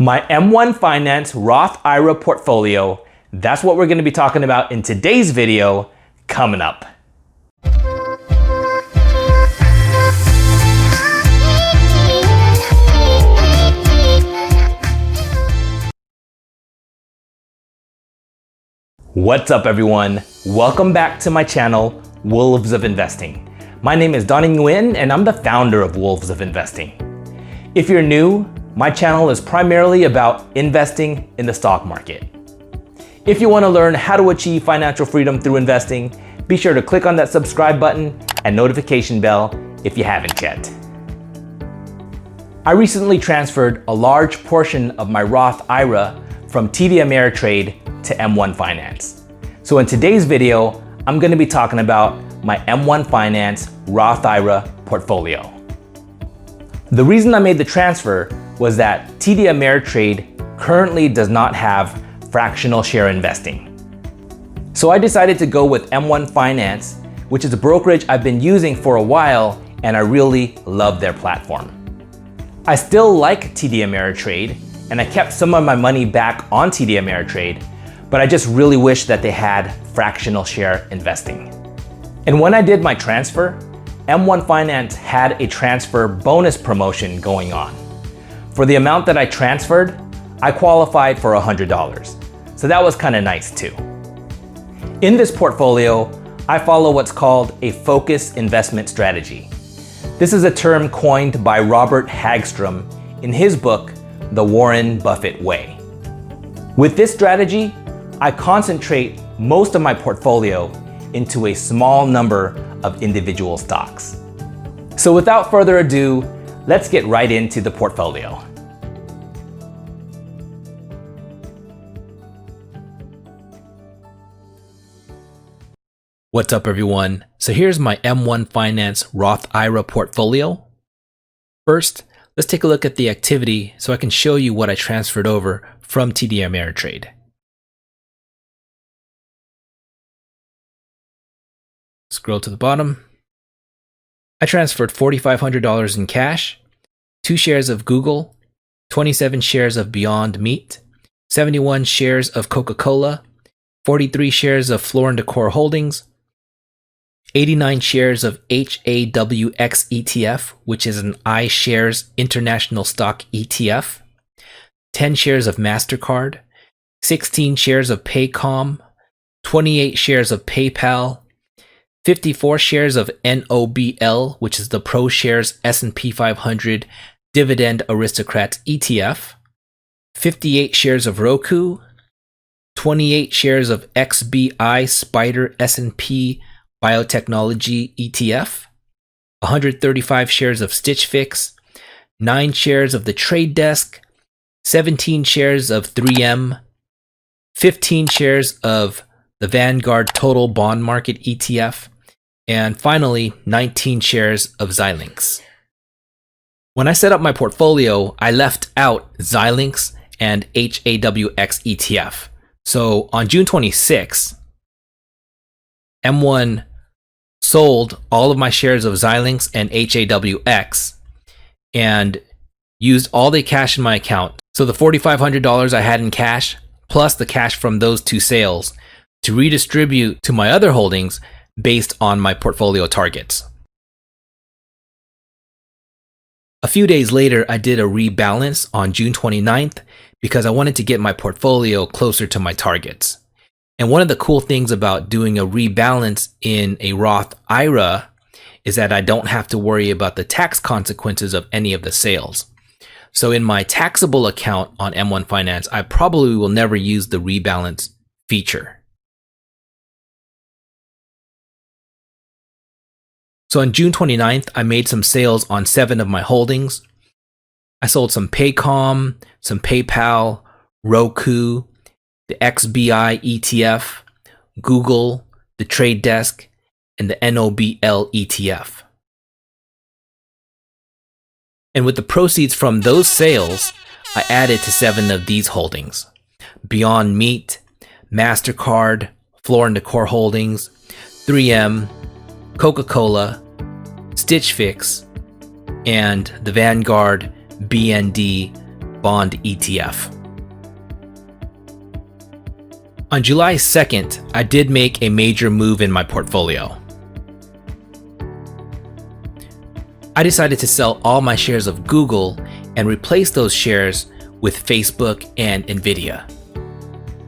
My M1 Finance Roth IRA portfolio. That's what we're going to be talking about in today's video coming up. What's up everyone? Welcome back to my channel, Wolves of Investing. My name is Donnie Nguyen and I'm the founder of Wolves of Investing. If you're new, my channel is primarily about investing in the stock market. If you want to learn how to achieve financial freedom through investing, be sure to click on that subscribe button and notification bell if you haven't yet. I recently transferred a large portion of my Roth IRA from TD Ameritrade to M1 Finance. So in today's video, I'm going to be talking about my M1 Finance Roth IRA portfolio. The reason I made the transfer was that TD Ameritrade currently does not have fractional share investing. So I decided to go with M1 Finance, which is a brokerage I've been using for a while and I really love their platform. I still like TD Ameritrade and I kept some of my money back on TD Ameritrade, but I just really wish that they had fractional share investing. And when I did my transfer, M1 Finance had a transfer bonus promotion going on. For the amount that I transferred, I qualified for $100. So that was kind of nice too. In this portfolio, I follow what's called a focus investment strategy. This is a term coined by Robert Hagstrom in his book, The Warren Buffett Way. With this strategy, I concentrate most of my portfolio into a small number of individual stocks. So without further ado, let's get right into the portfolio. What's up everyone? So here's my M1 Finance Roth IRA portfolio. First, let's take a look at the activity so I can show you what I transferred over from TD Ameritrade. Scroll to the bottom. I transferred $4,500 in cash, 2 shares of Google, 27 shares of Beyond Meat, 71 shares of Coca-Cola, 43 shares of Floor & Decor Holdings, 89 shares of HAWX ETF, which is an iShares International Stock ETF, 10 shares of MasterCard, 16 shares of Paycom, 28 shares of PayPal, 54 shares of NOBL, which is the ProShares S&P 500 Dividend Aristocrats ETF, 58 shares of Roku, 28 shares of XBI Spider S&P Biotechnology ETF, 135 shares of Stitch Fix, 9 shares of The Trade Desk, 17 shares of 3M, 15 shares of the Vanguard Total Bond Market ETF, and finally, 19 shares of Xilinx. When I set up my portfolio, I left out Xilinx and HAWX ETF. So on June 26, M1 sold all of my shares of Xilinx and HAWX and used all the cash in my account. So the $4,500 I had in cash, plus the cash from those two sales, to redistribute to my other holdings based on my portfolio targets. A few days later, I did a rebalance on June 29th because I wanted to get my portfolio closer to my targets. And one of the cool things about doing a rebalance in a Roth IRA is that I don't have to worry about the tax consequences of any of the sales. So in my taxable account on M1 Finance, I probably will never use the rebalance feature. So on June 29th, I made some sales on 7 of my holdings. I sold some Paycom, some PayPal, Roku, the XBI ETF, Google, the Trade Desk, and the NOBL ETF. And with the proceeds from those sales, I added to 7 of these holdings: Beyond Meat, MasterCard, Floor & Decor Holdings, 3M, Coca-Cola, Stitch Fix, and the Vanguard BND bond ETF. On July 2nd, I did make a major move in my portfolio. I decided to sell all my shares of Google and replace those shares with Facebook and Nvidia.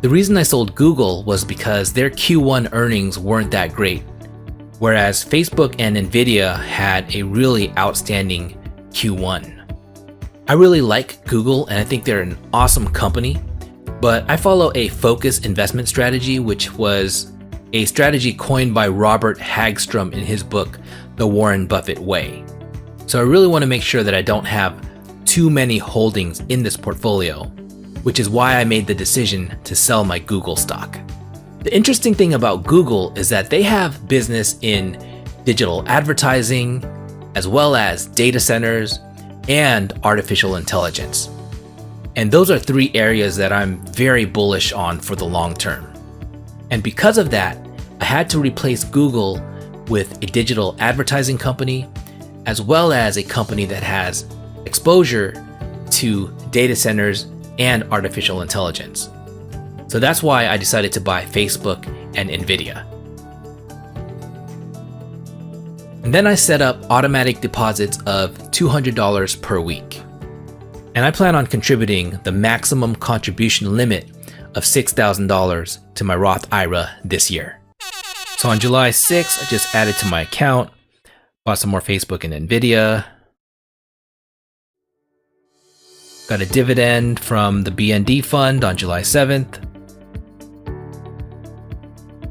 The reason I sold Google was because their Q1 earnings weren't that great, whereas Facebook and Nvidia had a really outstanding Q1. I really like Google and I think they're an awesome company, but I follow a focused investment strategy, which was a strategy coined by Robert Hagstrom in his book, The Warren Buffett Way. So I really want to make sure that I don't have too many holdings in this portfolio, which is why I made the decision to sell my Google stock. The interesting thing about Google is that they have business in digital advertising, as well as data centers and artificial intelligence. And those are three areas that I'm very bullish on for the long term. And because of that, I had to replace Google with a digital advertising company, as well as a company that has exposure to data centers and artificial intelligence. So that's why I decided to buy Facebook and Nvidia. And then I set up automatic deposits of $200 per week. And I plan on contributing the maximum contribution limit of $6,000 to my Roth IRA this year. So on July 6th, I just added to my account, bought some more Facebook and Nvidia, got a dividend from the BND fund on July 7th.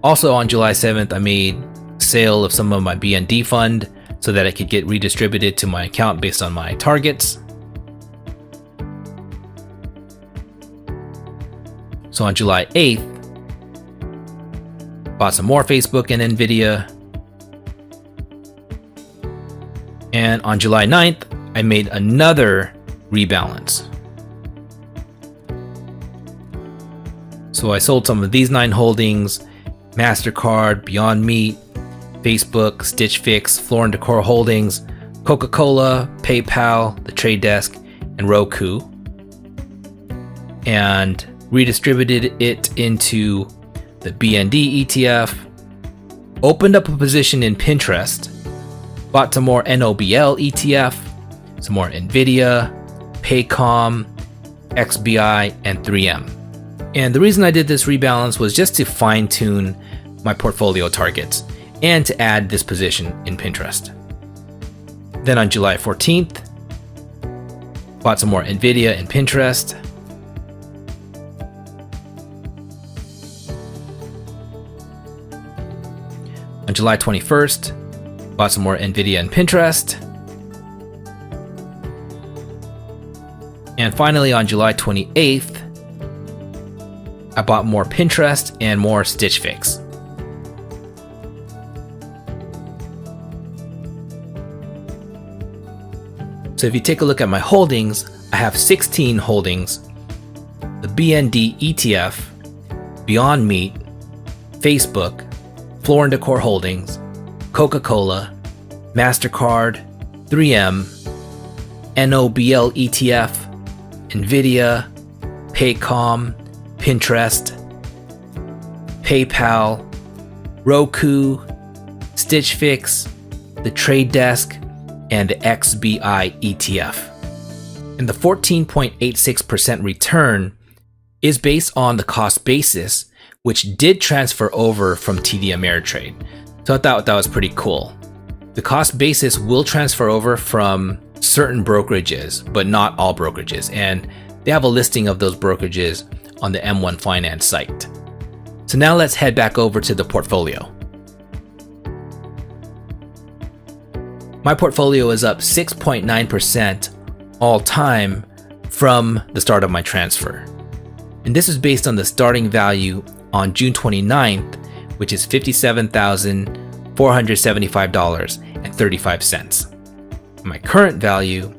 Also on July 7th, I made sale of some of my BND fund so that it could get redistributed to my account based on my targets. So on July 8th, bought some more Facebook and Nvidia. And on July 9th, I made another rebalance. So I sold some of these 9 holdings: MasterCard, Beyond Meat, Facebook, Stitch Fix, Floor & Decor Holdings, Coca-Cola, PayPal, The Trade Desk, and Roku, and redistributed it into the BND ETF, opened up a position in Pinterest, bought some more NOBL ETF, some more Nvidia, Paycom, XBI, and 3M. And the reason I did this rebalance was just to fine-tune my portfolio targets and to add this position in Pinterest. Then on July 14th, bought some more Nvidia in Pinterest. On July 21st, bought some more Nvidia in Pinterest. And finally on July 28th, I bought more Pinterest and more Stitch Fix. So if you take a look at my holdings, I have 16 holdings: the BND ETF, Beyond Meat, Facebook, Floor & Decor Holdings, Coca-Cola, MasterCard, 3M, NOBL ETF, Nvidia, Paycom, Pinterest, PayPal, Roku, Stitch Fix, The Trade Desk, and the XBI ETF. And the 14.86% return is based on the cost basis, which did transfer over from TD Ameritrade. So I thought that was pretty cool. The cost basis will transfer over from certain brokerages, but not all brokerages. And they have a listing of those brokerages on the M1 Finance site. So now let's head back over to the portfolio. My portfolio is up 6.9% all time from the start of my transfer. And this is based on the starting value on June 29th, which is $57,475.35. My current value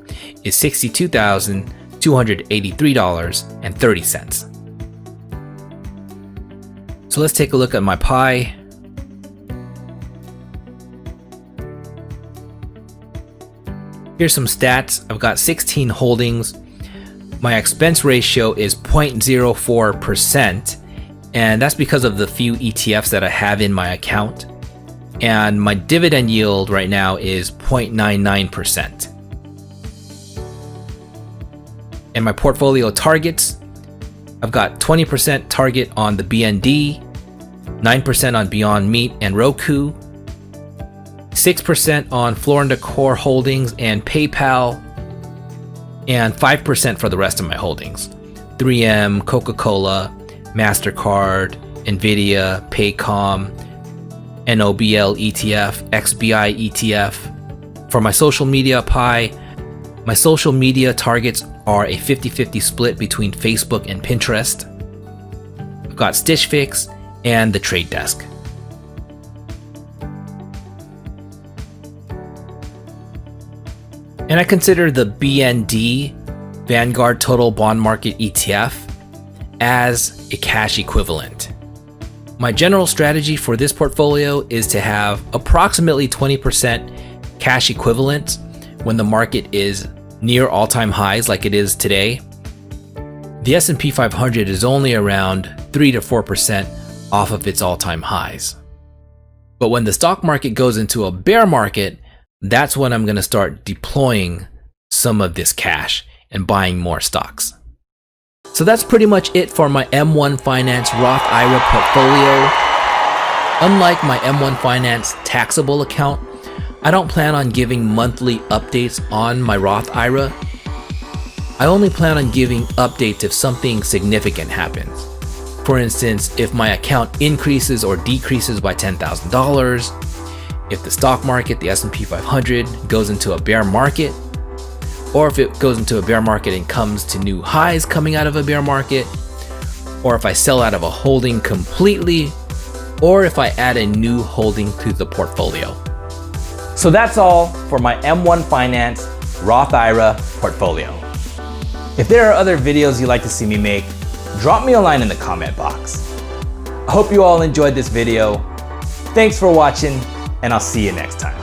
is $62,283.30. So let's take a look at my pie. Here's some stats. I've got 16 holdings. My expense ratio is 0.04%, and that's because of the few ETFs that I have in my account. And my dividend yield right now is 0.99%. And my portfolio targets, I've got 20% target on the BND, 9% on Beyond Meat and Roku, 6% on Floor & Decor Holdings and PayPal, and 5% for the rest of my holdings. 3M, Coca-Cola, MasterCard, Nvidia, Paycom, NOBL ETF, XBI ETF. For my social media pie, my social media targets are a 50-50 split between Facebook and Pinterest. I've got Stitch Fix and the Trade Desk. And I consider the BND, Vanguard Total Bond Market ETF, as a cash equivalent. My general strategy for this portfolio is to have approximately 20% cash equivalents when the market is near all-time highs like it is today. The S&P 500 is only around 3 to 4% off of its all-time highs. But when the stock market goes into a bear market, that's when I'm going to start deploying some of this cash and buying more stocks. So that's pretty much it for my M1 Finance Roth IRA portfolio. Unlike my M1 Finance taxable account, I don't plan on giving monthly updates on my Roth IRA. I only plan on giving updates if something significant happens. For instance, if my account increases or decreases by $10,000, if the stock market, the S&P 500, goes into a bear market, or if it goes into a bear market and comes to new highs coming out of a bear market, or if I sell out of a holding completely, or if I add a new holding to the portfolio. So that's all for my M1 Finance Roth IRA portfolio. If there are other videos you'd like to see me make, drop me a line in the comment box. I hope you all enjoyed this video. Thanks for watching, and I'll see you next time.